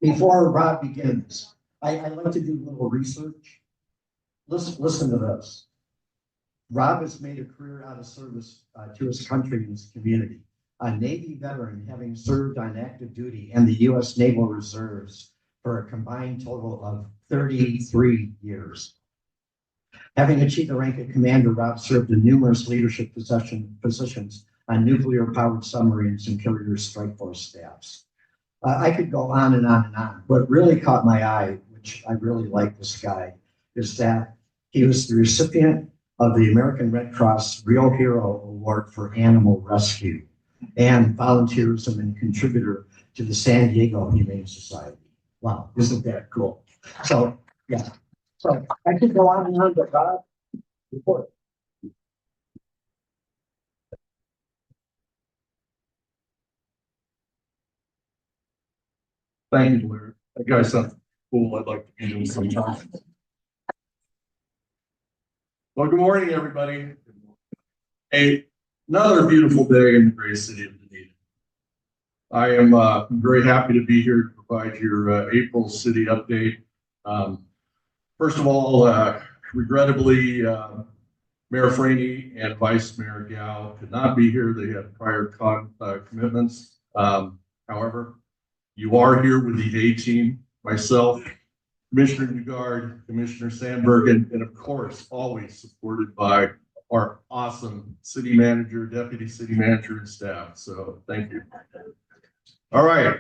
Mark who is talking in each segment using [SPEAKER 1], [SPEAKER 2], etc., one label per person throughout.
[SPEAKER 1] Before Rob begins, I like to do a little research. Listen to this. Rob has made a career out of service to his country and his community. A Navy veteran having served on active duty in the U.S. Naval Reserves for a combined total of 33 years. Having achieved the rank of commander, Rob served in numerous leadership positions on nuclear-powered submarines and carrier strike force staffs. I could go on and on and on. What really caught my eye, which I really like this guy, is that he was the recipient of the American Red Cross Real Hero Award for Animal Rescue and volunteerism and contributor to the San Diego Humane Society. Wow, isn't that cool? So, yeah. So I could go on and on, but Rob, report.
[SPEAKER 2] Thank you, Blair. That guy sounds cool. I'd like to be doing sometime. Well, good morning, everybody. Another beautiful day in the great city of Dunedin. I am very happy to be here to provide your April city update. First of all, regrettably, Mayor Franey and Vice Mayor Gao could not be here. They had prior commitments. However, you are here with the A-team, myself, Commissioner Nugard, Commissioner Sandbergen, and of course, always supported by our awesome city manager, deputy city manager, and staff. So thank you. All right.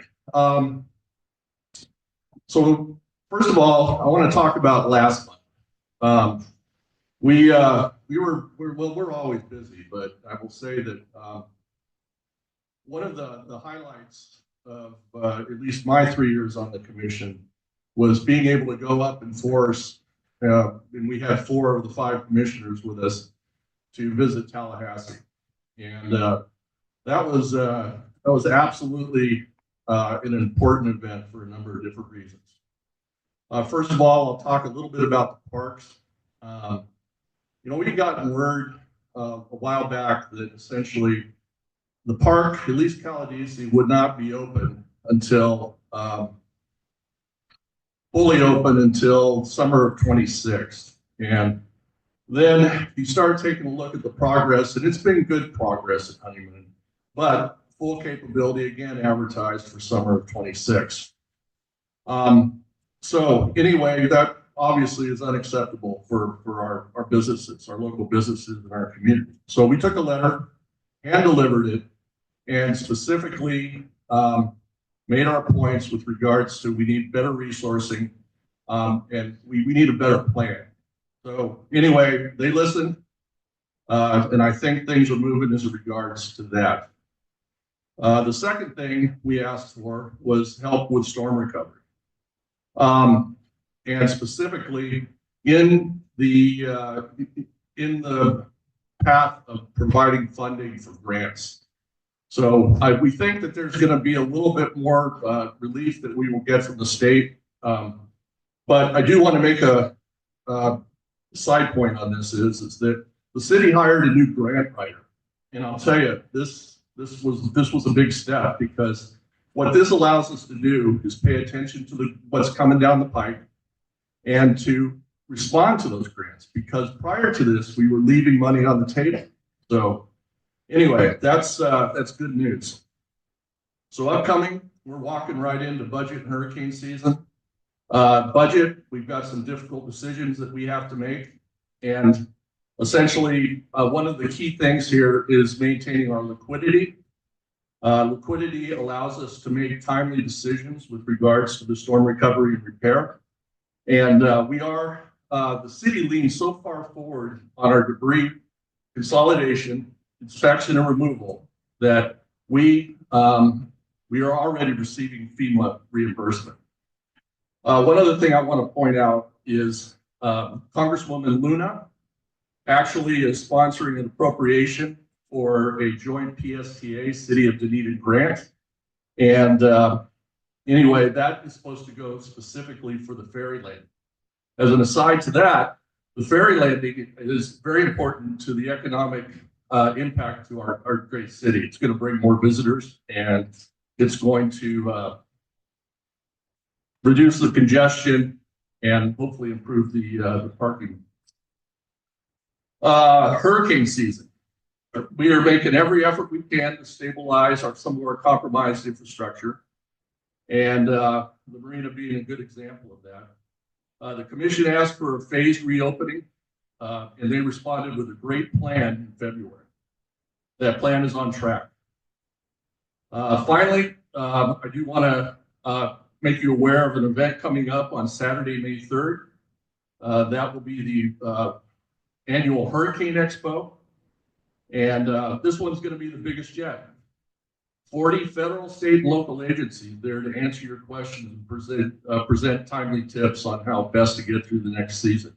[SPEAKER 2] So first of all, I want to talk about last month. We're always busy, but I will say that one of the highlights of at least my 3 years on the commission was being able to go up and force, and we had 4 of the 5 commissioners with us to visit Tallahassee, and that was absolutely an important event for a number of different reasons. First of all, I'll talk a little bit about the parks. We'd gotten word a while back that essentially the park, at least Caladesi, would not be open until fully open until summer of 26. And then you start taking a look at the progress, and it's been good progress at Honeymoon, but full capability again advertised for summer of 26. So anyway, that obviously is unacceptable for our businesses, our local businesses in our community. So we took a letter, hand delivered it, and specifically made our points with regards to we need better resourcing and we need a better plan. So anyway, they listened, and I think things are moving as regards to that. The second thing we asked for was help with storm recovery. And specifically in the path of providing funding for grants. So we think that there's going to be a little bit more relief that we will get from the state. But I do want to make a side point on this is that the city hired a new grant writer. And I'll tell you, this was a big step, because what this allows us to do is pay attention to what's coming down the pipe and to respond to those grants, because prior to this, we were leaving money on the table. So anyway, that's good news. So upcoming, we're walking right into budget and hurricane season. Budget, we've got some difficult decisions that we have to make. And essentially, one of the key things here is maintaining our liquidity. Liquidity allows us to make timely decisions with regards to the storm recovery and repair. And the city leans so far forward on our debris consolidation, inspection, and removal that we are already receiving FEMA reimbursement. One other thing I want to point out is Congresswoman Luna actually is sponsoring an appropriation for a joint PSTA City of Dunedin grant. And anyway, that is supposed to go specifically for the ferry landing. As an aside to that, the ferry landing is very important to the economic impact to our great city. It's going to bring more visitors, and it's going to reduce the congestion, and hopefully improve the parking. Hurricane season. We are making every effort we can to stabilize some of our compromised infrastructure, and the marina being a good example of that. The commission asked for a phased reopening, and they responded with a great plan in February. That plan is on track. Finally, I do want to make you aware of an event coming up on Saturday, May 3rd. That will be the annual Hurricane Expo. And this one's going to be the biggest yet. 40 federal, state, and local agencies there to answer your questions and present timely tips on how best to get through the next season.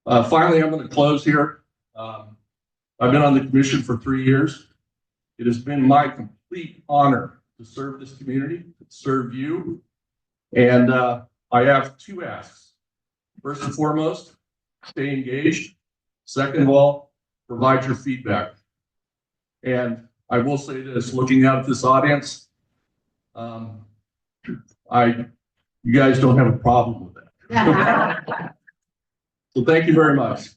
[SPEAKER 2] Finally, I'm going to close here. I've been on the commission for 3 years. It has been my complete honor to serve this community, to serve you. And I have 2 asks. First and foremost, stay engaged. Second of all, provide your feedback. And I will say this, looking out at this audience, you guys don't have a problem with that. So thank you very much.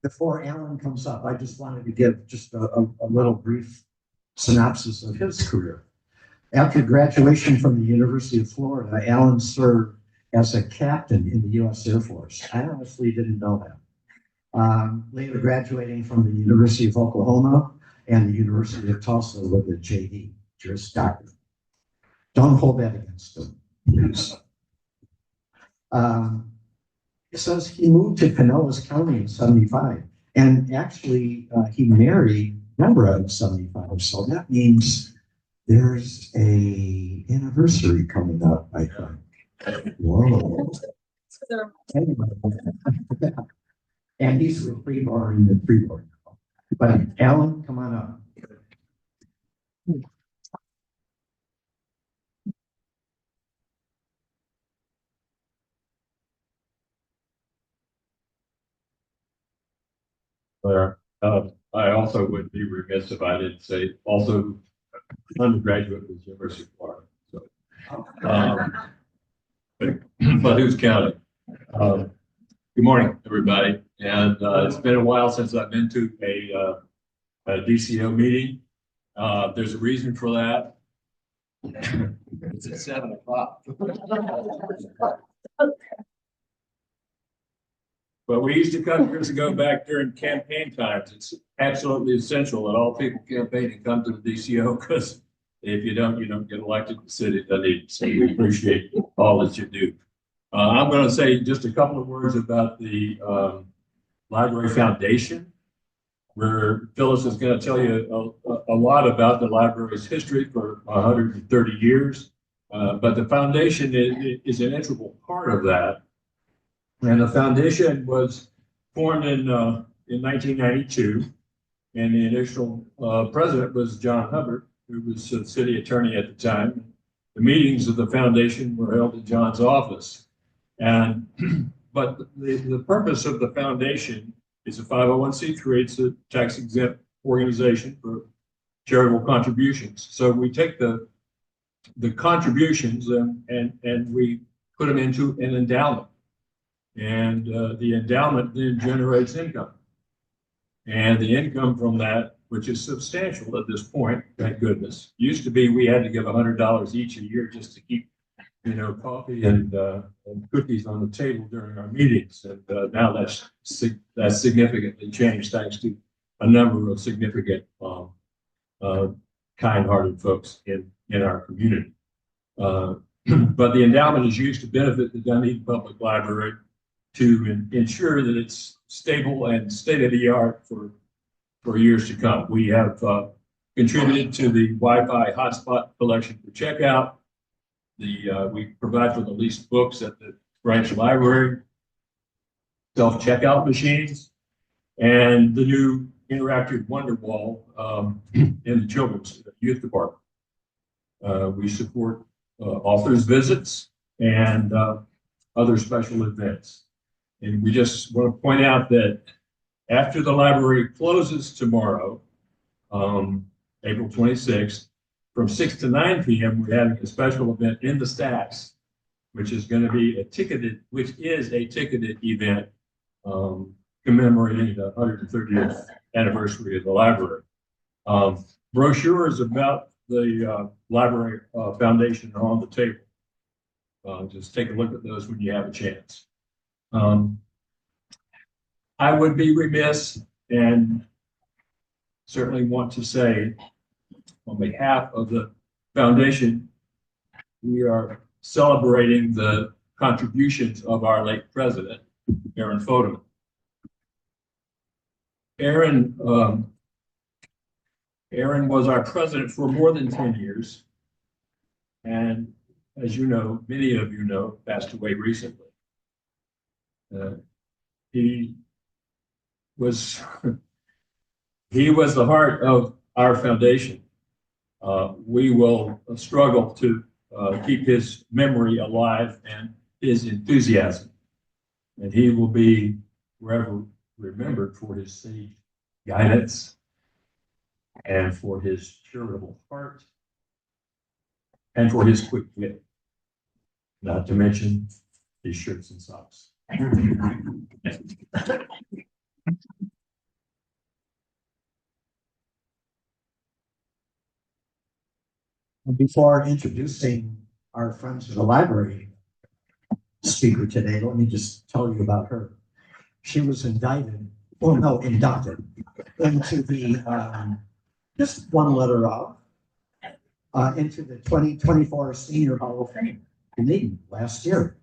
[SPEAKER 1] Before Alan comes up, I just wanted to give just a little brief synopsis of his career. After graduation from the University of Florida, Alan served as a captain in the U.S. Air Force. I honestly didn't know that. Later graduating from the University of Oklahoma and the University of Tulsa with a JD, Juris Doctor. Don't hold that against him, please. It says he moved to Pinellas County in 75, and actually he married Deborah in 75, so that means there's a anniversary coming up, I think. Whoa. Anyway. And he's with Freeborn and Freeborn. But Alan, come on up.
[SPEAKER 3] Blair. I also would be remiss if I didn't say also undergraduate with University of Florida. So, but who's counting? Good morning, everybody. And it's been a while since I've been to a DCO meeting. There's a reason for that. It's at 7 o'clock. But we used to come years ago back during campaign times. It's absolutely essential that all people campaign and come to the DCO, because if you don't get elected to the city. So we appreciate all that you do. I'm going to say just a couple of words about the Library Foundation, where Phyllis is going to tell you a lot about the library's history for 130 years. But the foundation is an integral part of that. And the foundation was formed in 1992, and the initial president was John Hubbard, who was the city attorney at the time. The meetings of the foundation were held in John's office. And but the purpose of the foundation is a 501c3. It's a tax-exempt organization for charitable contributions. So we take the contributions and we put them into an endowment. And the endowment then generates income. And the income from that, which is substantial at this point, thank goodness. Used to be we had to give $100 each a year just to keep, coffee and cookies on the table during our meetings. And now that's significantly changed thanks to a number of significant kind-hearted folks in our community. But the endowment is used to benefit the Dunedin Public Library to ensure that it's stable and state-of-the-art for years to come. We have contributed to the Wi-Fi hotspot collection for checkout. We provide for the leased books at the branch library, self-checkout machines, and the new interactive wonder wall in the children's youth department. We support authors' visits and other special events. And we just want to point out that After the library closes tomorrow, April 26th, from 6 to 9 p.m., we're having a special event in the stacks, which is going to be a ticketed event commemorating the 130th anniversary of the library. Brochures about the library foundation are on the table. Just take a look at those when you have a chance. I would be remiss and certainly want to say, on behalf of the foundation, we are celebrating the contributions of our late president, Aaron Fodeman. Aaron was our president for more than 10 years. And as you know, many of you know, passed away recently. He was the heart of our foundation. We will struggle to keep his memory alive and his enthusiasm. And he will be forever remembered for his sage guidance and for his charitable heart and for his quick wit, not to mention his shirts and socks.
[SPEAKER 1] Before introducing our friends of the library speaker today, let me just tell you about her. She was inducted into the, just one letter off, into the 2024 Senior Hall of Fame in Dunedin last year.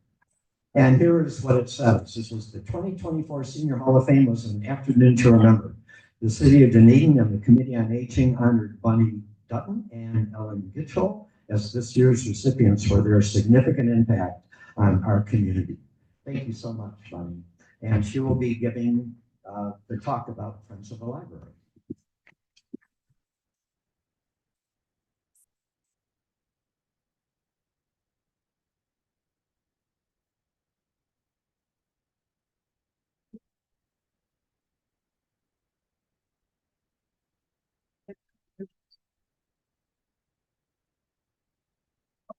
[SPEAKER 1] And here is what it says. This was the 2024 Senior Hall of Fame was an afternoon to remember. The city of Dunedin and the Committee on Aging honored Bunny Dutton and Ellen Gitchell as this year's recipients for their significant impact on our community. Thank you so much, Bunny. And she will be giving the talk about Friends of the Library.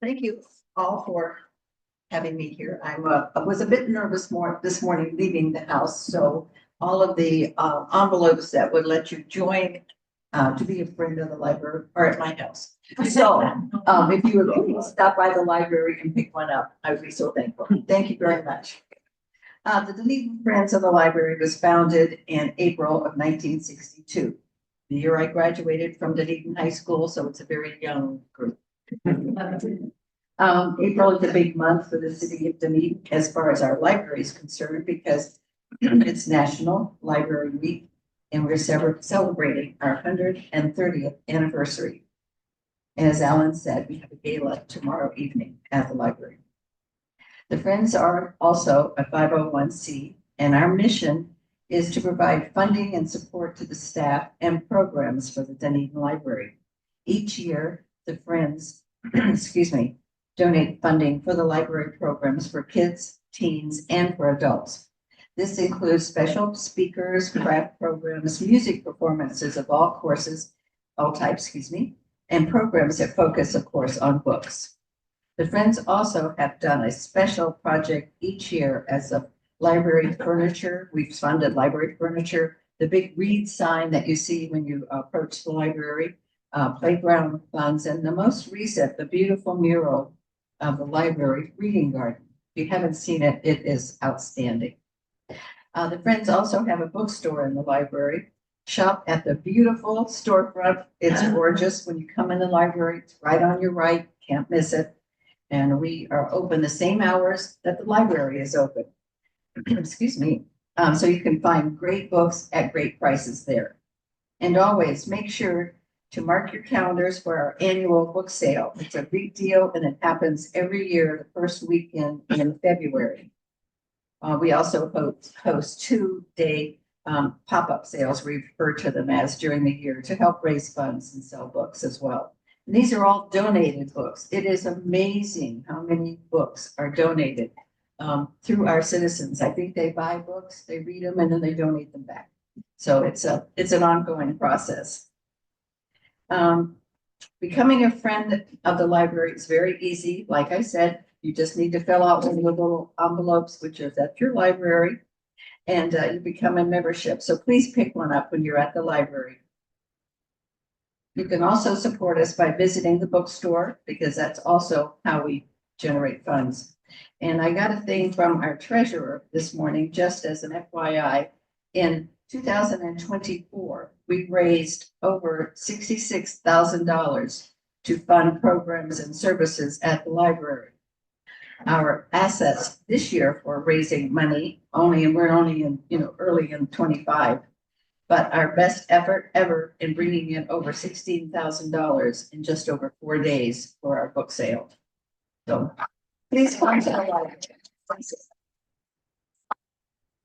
[SPEAKER 4] Thank you all for having me here. I was a bit nervous this morning leaving the house, so all of the envelopes that would let you join to be a friend of the library are at my house. So if you would please stop by the library and pick one up, I would be so thankful. Thank you very much. The Dunedin Friends of the Library was founded in April of 1962, the year I graduated from Dunedin High School, so it's a very young group. April is a big month for the city of Dunedin as far as our library is concerned because it's National Library Week and we're celebrating our 130th anniversary. As Alan said, we have a gala tomorrow evening at the library. The Friends are also a 501c and our mission is to provide funding and support to the staff and programs for the Dunedin Library. Each year, the Friends, donate funding for the library programs for kids, teens, and for adults. This includes special speakers, craft programs, music performances of all types, and programs that focus, of course, on books. The Friends also have done a special project each year as a library furniture. We've funded library furniture, the big read sign that you see when you approach the library, playground funds, and the most recent, the beautiful mural of the library reading garden. If you haven't seen it, it is outstanding. The Friends also have a bookstore in the library. Shop at the beautiful storefront. It's gorgeous when you come in the library. It's right on your right. Can't miss it. And we are open the same hours that the library is open. So you can find great books at great prices there. And always make sure to mark your calendars for our annual book sale. It's a big deal and it happens every year, the first weekend in February. We also host 2-day pop-up sales, we refer to them as, during the year to help raise funds and sell books as well. And these are all donated books. It is amazing how many books are donated through our citizens. I think they buy books, they read them, and then they donate them back. So it's an ongoing process. Becoming a friend of the library is very easy. Like I said, you just need to fill out one of the little envelopes, which is at your library, and you become a membership. So please pick one up when you're at the library. You can also support us by visiting the bookstore, because that's also how we generate funds. And I got a thing from our treasurer this morning, just as an FYI. In 2024, we raised over $66,000 to fund programs and services at the library. Our assets this year for raising money and we're only in, early in 25, but our best effort ever in bringing in over $16,000 in just over 4 days for our book sale. So please come to the library.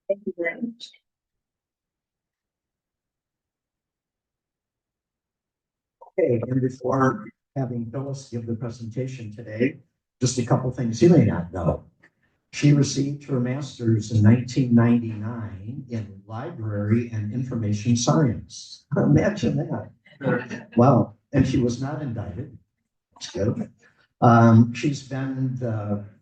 [SPEAKER 4] Thank you very much.
[SPEAKER 1] Okay, and before having Phyllis give the presentation today, just a couple things you may not know. She received her master's in 1999 in library and information science. Imagine that. Wow, and she was not indicted. That's good. She's been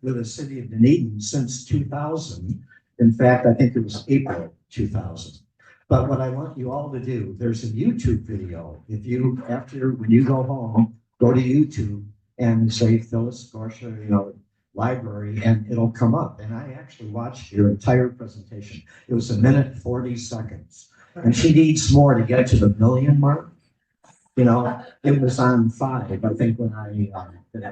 [SPEAKER 1] with the city of Dunedin since 2000. In fact, I think it was April 2000. But what I want you all to do, there's a YouTube video. When you go home, go to YouTube and say Phyllis Gorsha, library, and it'll come up. And I actually watched your entire presentation. It was 1:40. And she needs more to get to the million mark. It was on 5, I think, when I did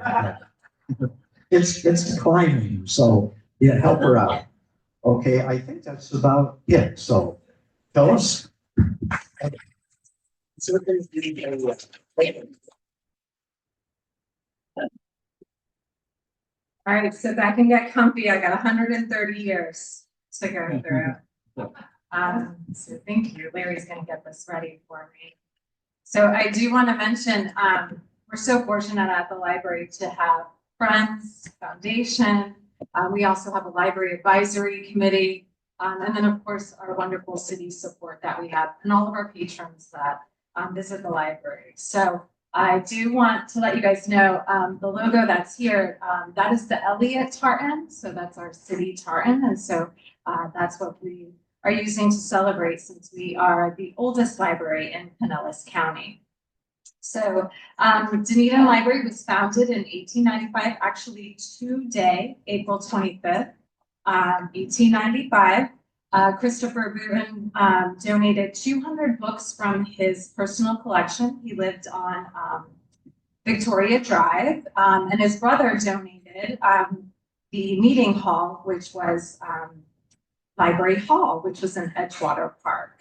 [SPEAKER 1] it. It's climbing, so yeah, help her out. Okay, I think that's about it. So Phyllis?
[SPEAKER 5] All right, so back and get comfy. I got 130 years to go through. So thank you. Larry's going to get this ready for me. So I do want to mention, we're so fortunate at the library to have Friends Foundation. We also have a library advisory committee. And then, of course, our wonderful city support that we have and all of our patrons that visit the library. So I do want to let you guys know the logo that's here, that is the Elliott tartan. So that's our city tartan. And so that's what we are using to celebrate, since we are the oldest library in Pinellas County. So Dunedin Library was founded in 1895, actually today, April 25th, 1895. Christopher Boone donated 200 books from his personal collection. He lived on Victoria Drive, and his brother donated the meeting hall, which was Library Hall, which was in Edgewater Park.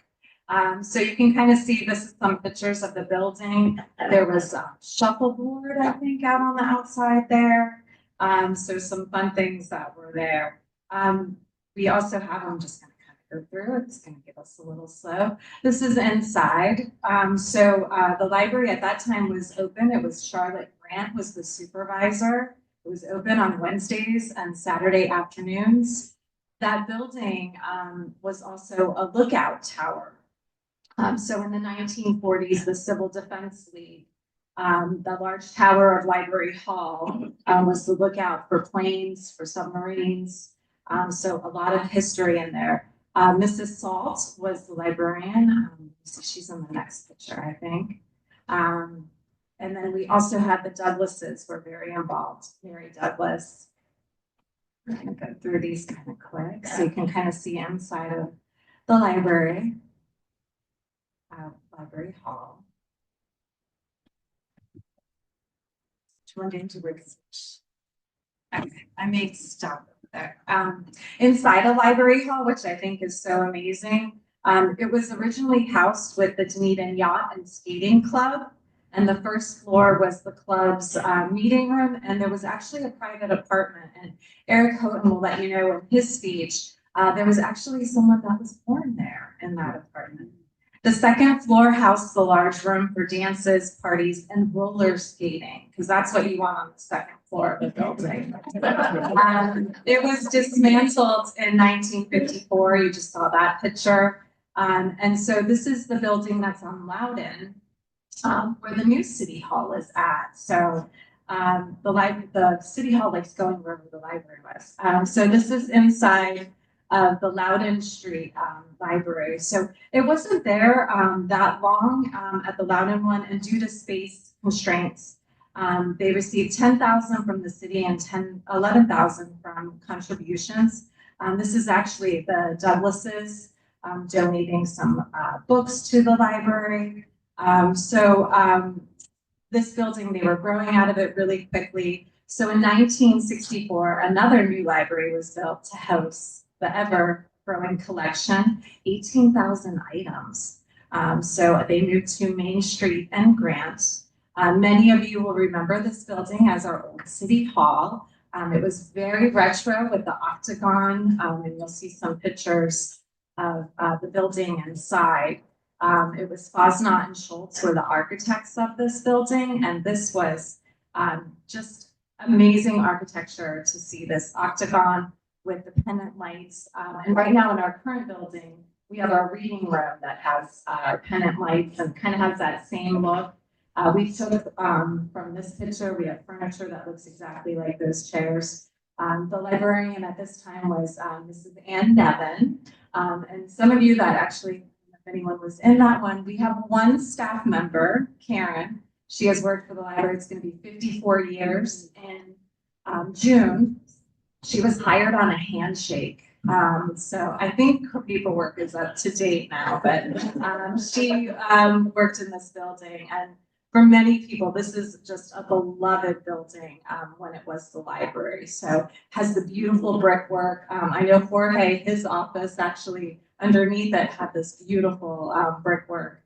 [SPEAKER 5] So you can kind of see, this is some pictures of the building. There was shuffleboard, I think, out on the outside there. So some fun things that were there. We also have, I'm just going to kind of go through, it's going to give us a little slow. This is inside. So the library at that time was open. It was Charlotte Grant was the supervisor. It was open on Wednesdays and Saturday afternoons. That building was also a lookout tower. So in the 1940s, the Civil Defense League, the large tower of Library Hall was the lookout for planes, for submarines. So a lot of history in there. Mrs. Salt was the librarian. She's in the next picture, I think. And then we also had the Douglases were very involved. Mary Douglas. We're going to go through these kind of quick so you can kind of see inside of the library. Library Hall. Okay, I may stop there. Inside a library hall, which I think is so amazing. It was originally housed with the Dunedin Yacht and Skating Club. And the first floor was the club's meeting room. And there was actually a private apartment. And Eric Houghton will let you know in his speech, there was actually someone that was born there in that apartment. The second floor housed the large room for dances, parties, and roller skating, because that's what you want on the second floor of the building. It was dismantled in 1954. You just saw that picture. And so this is the building that's on Loudon, where the new city hall is at. So the city hall likes going wherever the library was. So this is inside of the Loudon Street library. So it wasn't there that long at the Loudon one, and due to space constraints, they received 10,000 from the city and 11,000 from contributions. This is actually the Douglases donating some books to the library. This building, they were growing out of it really quickly. So in 1964, another new library was built to house the ever-growing collection, 18,000 items. So they moved to Main Street and Grant. Many of you will remember this building as our old city hall. It was very retro with the octagon, and you'll see some pictures of the building inside. It was Fosnot and Schultz were the architects of this building, and this was just amazing architecture to see this octagon with the pendant lights. And right now in our current building, we have our reading room that has pendant lights and kind of has that same look. We took from this picture, we have furniture that looks exactly like those chairs. The librarian at this time was Mrs. Ann Nevin. And some of you that actually, if anyone was in that one, we have one staff member, Karen. She has worked for the library. It's going to be 54 years in June. She was hired on a handshake. So I think her paperwork is up to date now, but she worked in this building, and for many people, this is just a beloved building when it was the library. So has the beautiful brickwork. I know Jorge, his office actually underneath it had this beautiful brickwork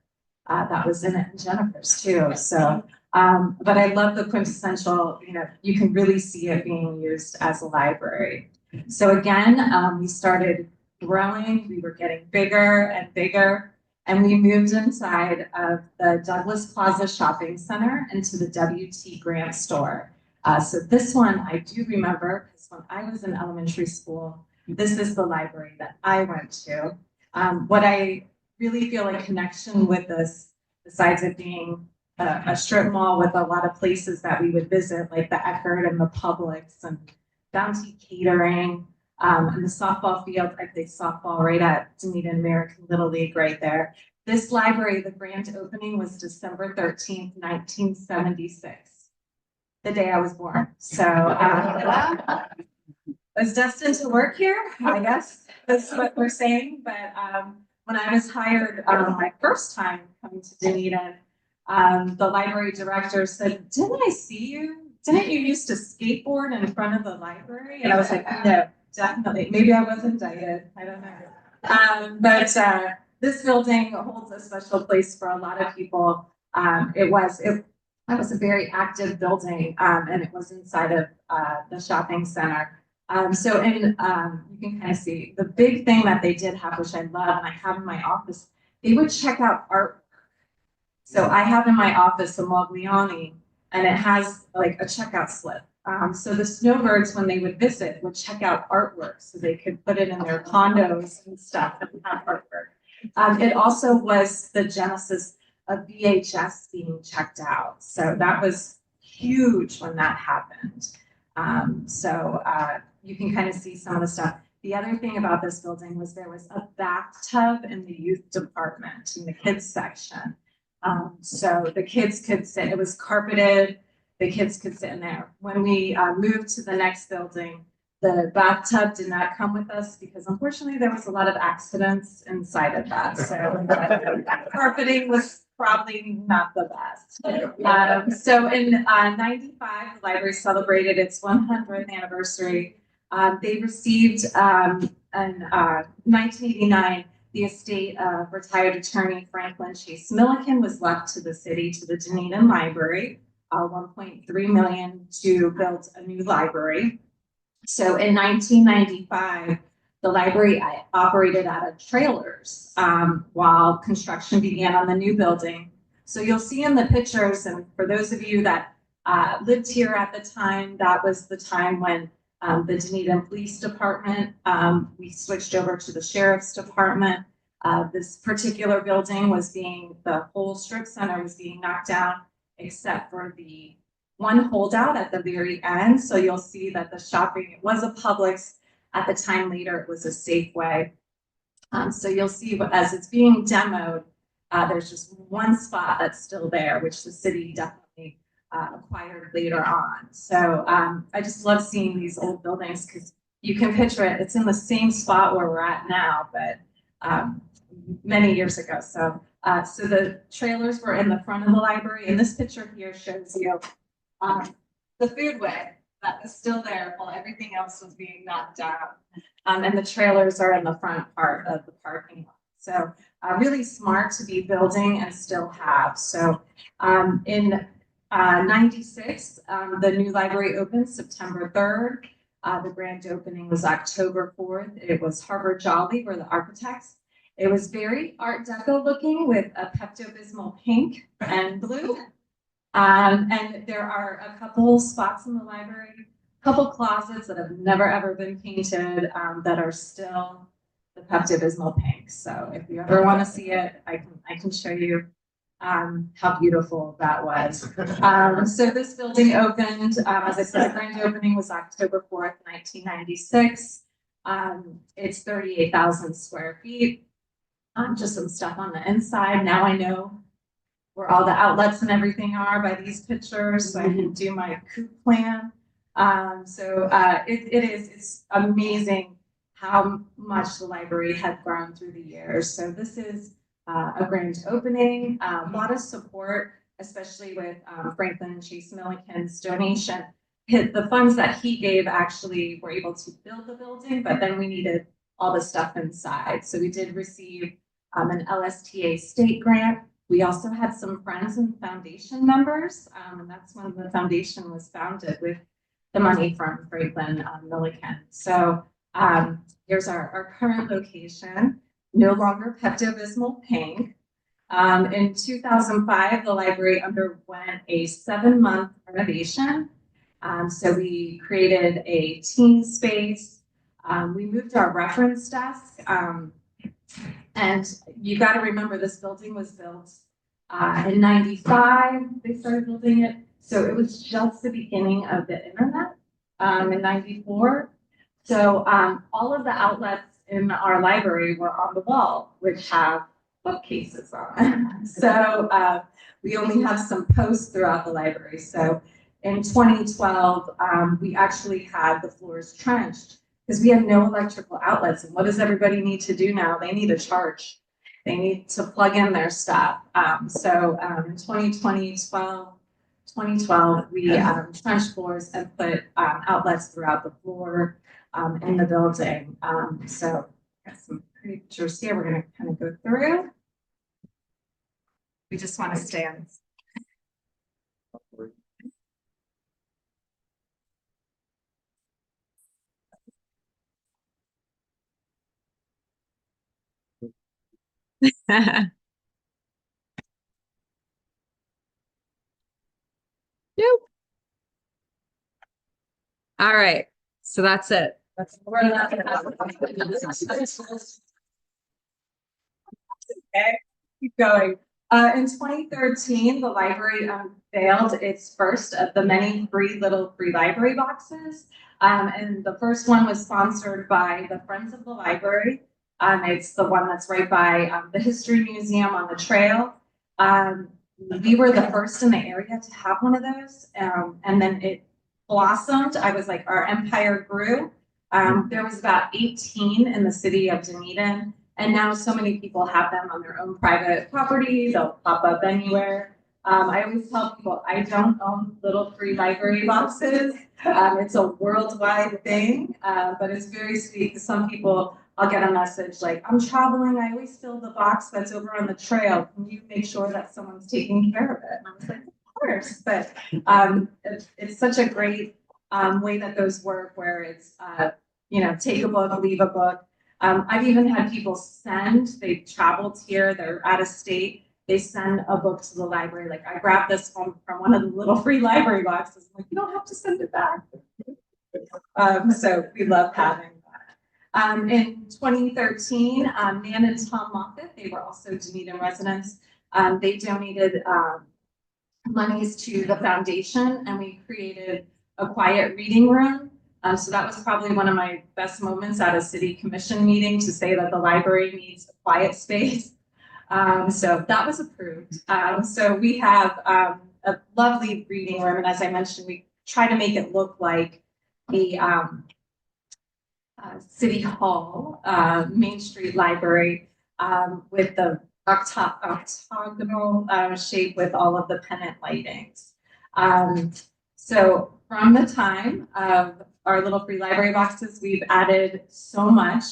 [SPEAKER 5] that was in it, and Jennifer's too. So, but I love the quintessential, you can really see it being used as a library. So again, we started growing, we were getting bigger and bigger. And we moved inside of the Douglas Plaza Shopping Center into the W.T. Grant store. So this one I do remember because when I was in elementary school, this is the library that I went to. What I really feel a connection with this, besides it being a strip mall with a lot of places that we would visit, like the Eckerd and the Publix and Bounty Catering, and the softball field. I played softball right at Dunedin American Little League right there. This library, the grand opening was December 13th, 1976, the day I was born. So I was destined to work here, I guess that's what we're saying. But when I was hired my first time coming to Dunedin, the library director said, "Didn't I see you? Didn't you used to skateboard in front of the library?" And I was like, "No. Definitely. Maybe I was indicted. I don't know." But this building holds a special place for a lot of people. It was a very active building, and it was inside of the shopping center. So you can kind of see the big thing that they did have, which I love, and I have in my office, they would check out art. So I have in my office a Mogliani, and it has like a checkout slip. So the snowbirds, when they would visit, would check out artwork so they could put it in their condos and stuff and have artwork. It also was the genesis of VHS being checked out. So that was huge when that happened. You can kind of see some of the stuff. The other thing about this building was there was a bathtub in the youth department in the kids section. So the kids could sit, it was carpeted. The kids could sit in there. When we moved to the next building, the bathtub did not come with us because unfortunately there was a lot of accidents inside of that. So carpeting was probably not the best. So in 95, the library celebrated its 100th anniversary. They received in 1989, the estate of retired attorney Franklin Chase Milliken was left to the city, to the Dunedin Library. 1.3 million to build a new library. So in 1995, the library operated out of trailers while construction began on the new building. So you'll see in the pictures, and for those of you that lived here at the time, that was the time when the Dunedin Police Department, we switched over to the Sheriff's Department. This particular building the whole strip center was being knocked down, except for the one holdout at the very end. So you'll see that the shopping, it was a Publix at the time. Later, it was a Safeway. So you'll see as it's being demoed, there's just one spot that's still there, which the city definitely acquired later on. So I just love seeing these old buildings because you can picture it. It's in the same spot where we're at now, but many years ago. So the trailers were in the front of the library, and this picture here shows you the foodway that was still there while everything else was being knocked down. And the trailers are in the front part of the parking lot. So really smart to be building and still have. So in 96, the new library opened September 3rd. The grand opening was October 4th. It was Harvard Jolly were the architects. It was very Art Deco looking with a Pepto-Bismol pink and blue. And there are a couple spots in the library, a couple closets that have never ever been painted that are still the Pepto-Bismol pink. So if you ever want to see it, I can show you how beautiful that was. So this building opened, as I said, the grand opening was October 4th, 1996. It's 38,000 square feet. Just some stuff on the inside. Now I know where all the outlets and everything are by these pictures, so I can do my coop plan. It's amazing how much the library had grown through the years. So this is a grand opening, a lot of support, especially with Franklin and Chase Milliken's donation. The funds that he gave actually were able to build the building, but then we needed all the stuff inside. So we did receive an LSTA state grant. We also had some friends and foundation members, and that's when the foundation was founded with the money from Franklin Milliken. So here's our current location, no longer Pepto-Bismol pink. In 2005, the library underwent a 7-month renovation. So we created a teen space. We moved our reference desk. And you got to remember, this building was built in 95. They started building it. So it was just the beginning of the internet in 94. So all of the outlets in our library were on the wall, which have bookcases on. So we only have some posts throughout the library. So in 2012, we actually had the floors trenched because we had no electrical outlets. And what does everybody need to do now? They need a charge. They need to plug in their stuff. In 2012, we trenched floors and put outlets throughout the floor in the building. So got some pretty pictures here we're going to kind of go through. We just want to stand. Yep. All right. So that's it. That's okay. Keep going. In 2013, the library unveiled its first of the many free library boxes. And the first one was sponsored by the Friends of the Library. It's the one that's right by the History Museum on the trail. We were the first in the area to have one of those. And then it blossomed. I was like, our empire grew. There was about 18 in the city of Dunedin. And now so many people have them on their own private property. They'll pop up anywhere. I always tell people I don't own little free library boxes. It's a worldwide thing, but it's very sweet. Some people, I'll get a message like, I'm traveling. I always fill the box that's over on the trail. Can you make sure that someone's taking care of it? And I was like, of course. But it's such a great way that those work where it's, take a book, leave a book. I've even had people they've traveled here, they're out of state, they send a book to the library. Like, I grabbed this from one of the little free library boxes. I'm like, you don't have to send it back. So we love having In 2013, Nan and Tom Moffat, they were also Dunedin residents. They donated monies to the foundation, and we created a quiet reading room. So that was probably one of my best moments at a city commission meeting, to say that the library needs a quiet space. So that was approved. So we have a lovely reading room, and as I mentioned, we try to make it look like the City Hall, Main Street Library, with the octagonal shape with all of the pennant lightings. So from the time of our little free library boxes, we've added so much.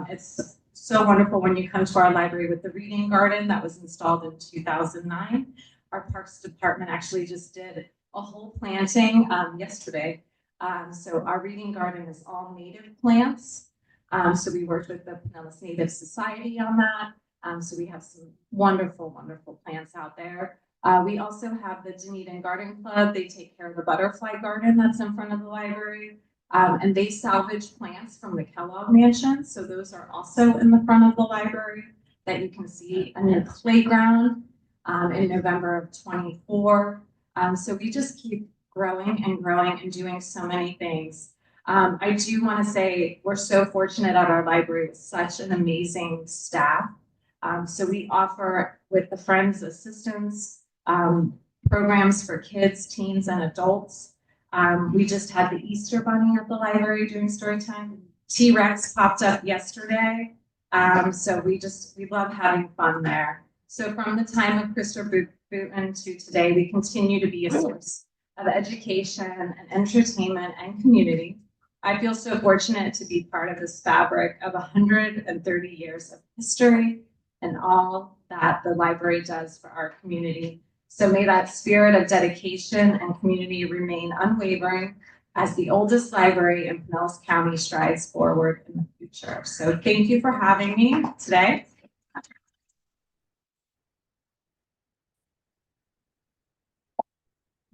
[SPEAKER 5] It's so wonderful when you come to our library with the reading garden that was installed in 2009. Our Parks Department actually just did a whole planting yesterday. So our reading garden is all native plants. So we worked with the Pinellas Native Society on that. So we have some wonderful, wonderful plants out there. We also have the Dunedin Garden Club. They take care of the butterfly garden that's in front of the library. And they salvage plants from the Kellogg Mansion. So those are also in the front of the library that you can see. And then playground in November of 24. So we just keep growing and growing and doing so many things. I do want to say we're so fortunate at our library with such an amazing staff. So we offer, with the Friends Assistance, programs for kids, teens, and adults. We just had the Easter Bunny at the library during story time. T-Rex popped up yesterday. So we love having fun there. So from the time of Christopher Booten to today, we continue to be a source of education and entertainment and community. I feel so fortunate to be part of this fabric of 130 years of history and all that the library does for our community. So may that spirit of dedication and community remain unwavering as the oldest library in Pinellas County strides forward in the future. So thank you for having me today.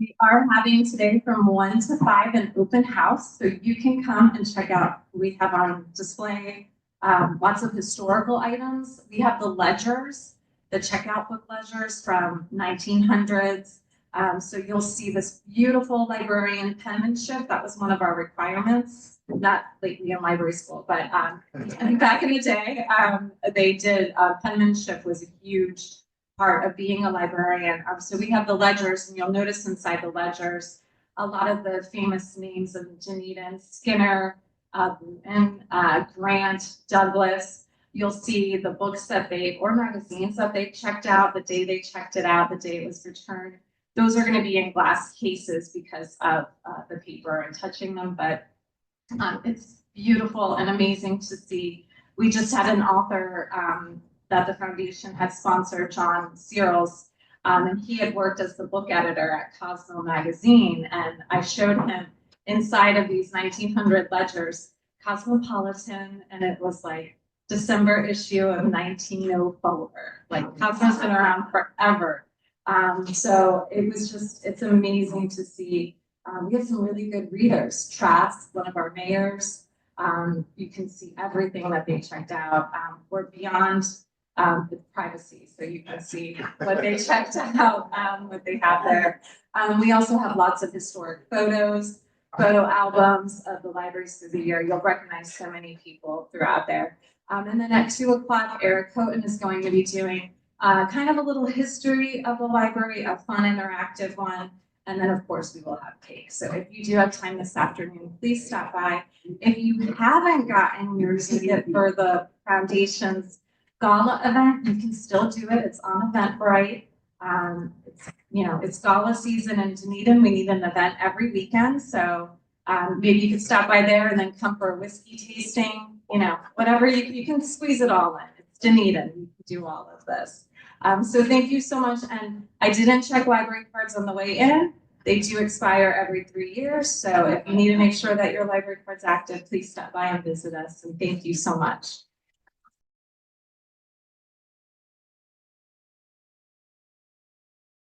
[SPEAKER 5] We are having today from 1 to 5 an open house, so you can come and check out what we have on display. Lots of historical items. We have the ledgers, the checkout book ledgers from 1900s. So you'll see this beautiful librarian penmanship. That was one of our requirements, not lately in library school, but back in the day, they did, penmanship was a huge part of being a librarian. So we have the ledgers, and you'll notice inside the ledgers, a lot of the famous names of Dunedin, Skinner, and Grant, Douglas. You'll see the books that or magazines that they checked out, the day they checked it out, the day it was returned. Those are going to be in glass cases because of the paper and touching them, but it's beautiful and amazing to see. We just had an author that the foundation had sponsored, John Searles, and he had worked as the book editor at Cosmo magazine, and I showed him inside of these 1900 ledgers, Cosmopolitan, and it was like December issue of 1904. Like Cosmo's been around forever. So it was just, it's amazing to see. We have some really good readers. Trask, one of our mayors, you can see everything that they checked out. We're beyond the privacy, so you can see what they checked out, what they have there. We also have lots of historic photos, photo albums of the libraries through the year. You'll recognize so many people throughout there. And then at 2 o'clock, Eric Coton is going to be doing kind of a little history of the library, a fun interactive one. And then of course we will have cake. So if you do have time this afternoon, please stop by. If you haven't gotten your ticket for the foundation's gala event, you can still do it. It's on Eventbrite. It's gala season in Dunedin. We need an event every weekend. So maybe you could stop by there and then come for a whiskey tasting, whatever you can squeeze it all in. It's Dunedin. You can do all of this. So thank you so much. And I didn't check library cards on the way in. They do expire every 3 years. So if you need to make sure that your library card's active, please stop by and visit us. And thank you so much.